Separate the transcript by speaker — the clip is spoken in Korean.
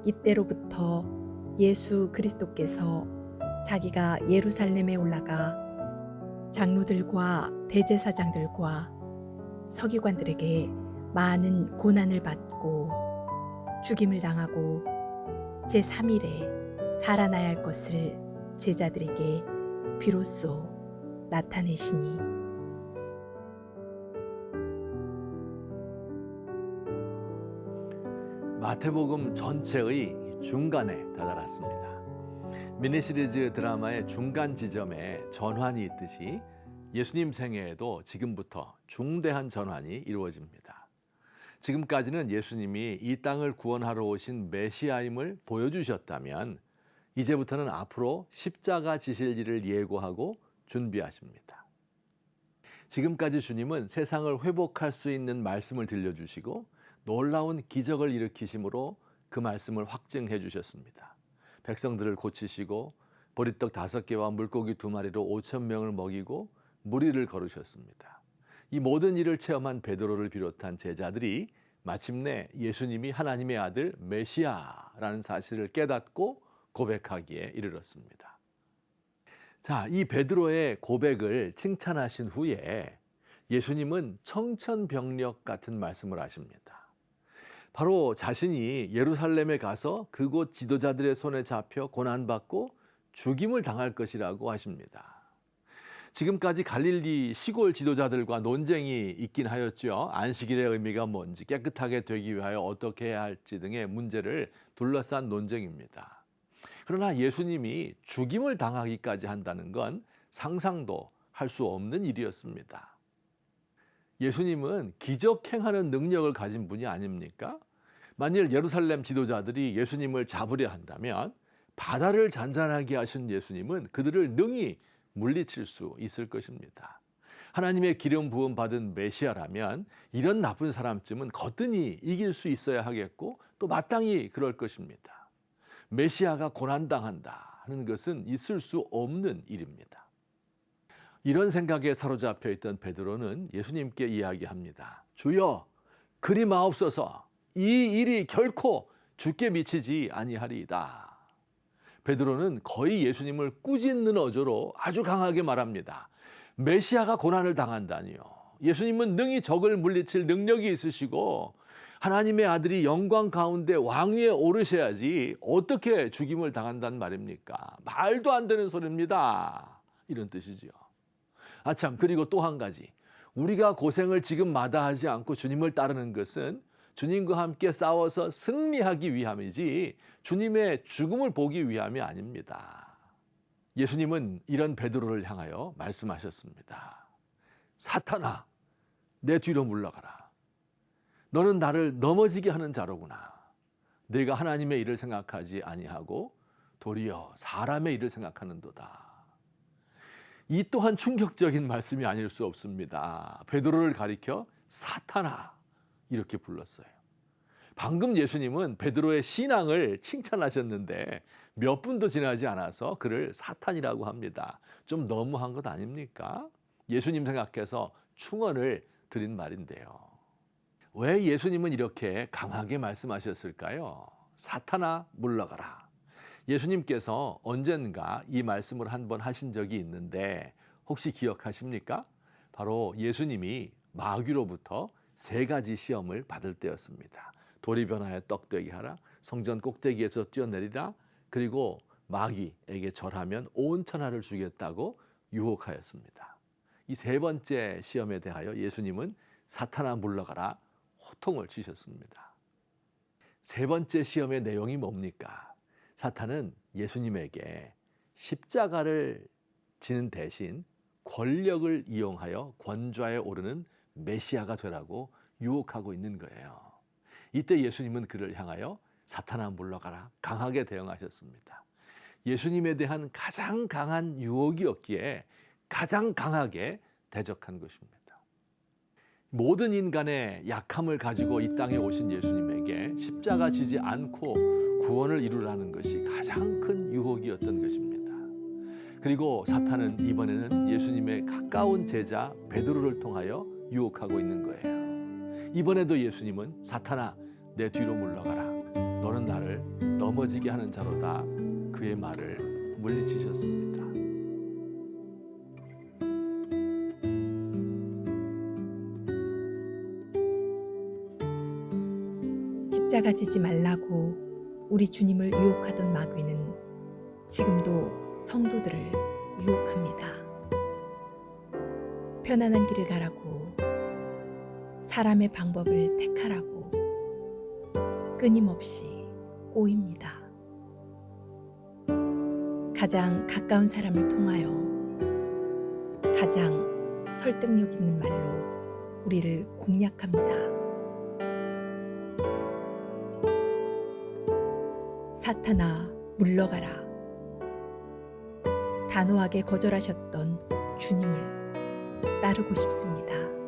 Speaker 1: 이때로부터 예수 그리스도께서 자기가 예루살렘에 올라가 장로들과 대제사장들과 서기관들에게 많은 고난을 받고 죽임을 당하고 제3일에 살아나야 할 것을 제자들에게 비로소 나타내시니
Speaker 2: 마태복음 전체의 중간에 다다랐습니다. 미니시리즈 드라마의 중간 지점에 전환이 있듯이 예수님 생애에도 지금부터 중대한 전환이 이루어집니다. 지금까지는 예수님이 이 땅을 구원하러 오신 메시아임을 보여주셨다면 이제부터는 앞으로 십자가 지실 일을 예고하고 준비하십니다. 지금까지 주님은 세상을 회복할 수 있는 말씀을 들려주시고 놀라운 기적을 일으키심으로 그 말씀을 확증해 주셨습니다. 백성들을 고치시고 보리떡 5개와 물고기 2마리로 5천 명을 먹이고 무리를 거르셨습니다. 이 모든 일을 체험한 베드로를 비롯한 제자들이 마침내 예수님이 하나님의 아들 메시아라는 사실을 깨닫고 고백하기에 이르렀습니다. 자, 이 베드로의 고백을 칭찬하신 후에 예수님은 청천벽력 같은 말씀을 하십니다. 바로 자신이 예루살렘에 가서 그곳 지도자들의 손에 잡혀 고난받고 죽임을 당할 것이라고 하십니다. 지금까지 갈릴리 시골 지도자들과 논쟁이 있긴 하였죠. 안식일의 의미가 뭔지, 깨끗하게 되기 위하여 어떻게 해야 할지 등의 문제를 둘러싼 논쟁입니다. 그러나 예수님이 죽임을 당하기까지 한다는 건 상상도 할 수 없는 일이었습니다. 예수님은 기적 행하는 능력을 가진 분이 아닙니까? 만일 예루살렘 지도자들이 예수님을 잡으려 한다면 바다를 잔잔하게 하신 예수님은 그들을 능히 물리칠 수 있을 것입니다. 하나님의 기름 부음 받은 메시아라면 이런 나쁜 사람쯤은 거뜬히 이길 수 있어야 하겠고 또 마땅히 그럴 것입니다. 메시아가 고난당한다 하는 것은 있을 수 없는 일입니다. 이런 생각에 사로잡혀 있던 베드로는 예수님께 이야기합니다. 주여, 그리 마옵소서. 이 일이 결코 주께 미치지 아니하리이다. 베드로는 거의 예수님을 꾸짖는 어조로 아주 강하게 말합니다. 메시아가 고난을 당한다니요. 예수님은 능히 적을 물리칠 능력이 있으시고 하나님의 아들이 영광 가운데 왕위에 오르셔야지 어떻게 죽임을 당한단 말입니까? 말도 안 되는 소리입니다. 이런 뜻이지요. 아참, 그리고 또 한 가지. 우리가 고생을 지금 마다하지 않고 주님을 따르는 것은 주님과 함께 싸워서 승리하기 위함이지 주님의 죽음을 보기 위함이 아닙니다. 예수님은 이런 베드로를 향하여 말씀하셨습니다. 사탄아, 내 뒤로 물러가라. 너는 나를 넘어지게 하는 자로구나. 내가 하나님의 일을 생각하지 아니하고 도리어 사람의 일을 생각하는도다. 이 또한 충격적인 말씀이 아닐 수 없습니다. 베드로를 가리켜 사탄아 이렇게 불렀어요. 방금 예수님은 베드로의 신앙을 칭찬하셨는데 몇 분도 지나지 않아서 그를 사탄이라고 합니다. 좀 너무한 것 아닙니까? 예수님 생각해서 충언을 드린 말인데요. 왜 예수님은 이렇게 강하게 말씀하셨을까요? 사탄아 물러가라. 예수님께서 언젠가 이 말씀을 한 번 하신 적이 있는데 혹시 기억하십니까? 바로 예수님이 마귀로부터 3가지 시험을 받을 때였습니다. 돌이 변하여 떡 되게 하라, 성전 꼭대기에서 뛰어내리라, 그리고 마귀에게 절하면 온 천하를 주겠다고 유혹하였습니다. 이 3번째 시험에 대하여 예수님은 사탄아 물러가라 호통을 치셨습니다. 3번째 시험의 내용이 뭡니까? 사탄은 예수님에게 십자가를 지는 대신 권력을 이용하여 권좌에 오르는 메시아가 되라고 유혹하고 있는 거예요. 이때 예수님은 그를 향하여 사탄아 물러가라 강하게 대응하셨습니다. 예수님에 대한 가장 강한 유혹이었기에 가장 강하게 대적한 것입니다. 모든 인간의 약함을 가지고 이 땅에 오신 예수님에게 십자가 지지 않고 구원을 이루라는 것이 가장 큰 유혹이었던 것입니다. 그리고 사탄은 이번에는 예수님의 가까운 제자 베드로를 통하여 유혹하고 있는 거예요. 이번에도 예수님은 사탄아 내 뒤로 물러가라. 너는 나를 넘어지게 하는 자로다 그의 말을 물리치셨습니다.
Speaker 1: 십자가 지지 말라고 우리 주님을 유혹하던 마귀는 지금도 성도들을 유혹합니다. 편안한 길을 가라고, 사람의 방법을 택하라고 끊임없이 꼬입니다. 가장 가까운 사람을 통하여 가장 설득력 있는 말로 우리를 공략합니다. 사탄아, 물러가라. 단호하게 거절하셨던 주님을 따르고 싶습니다.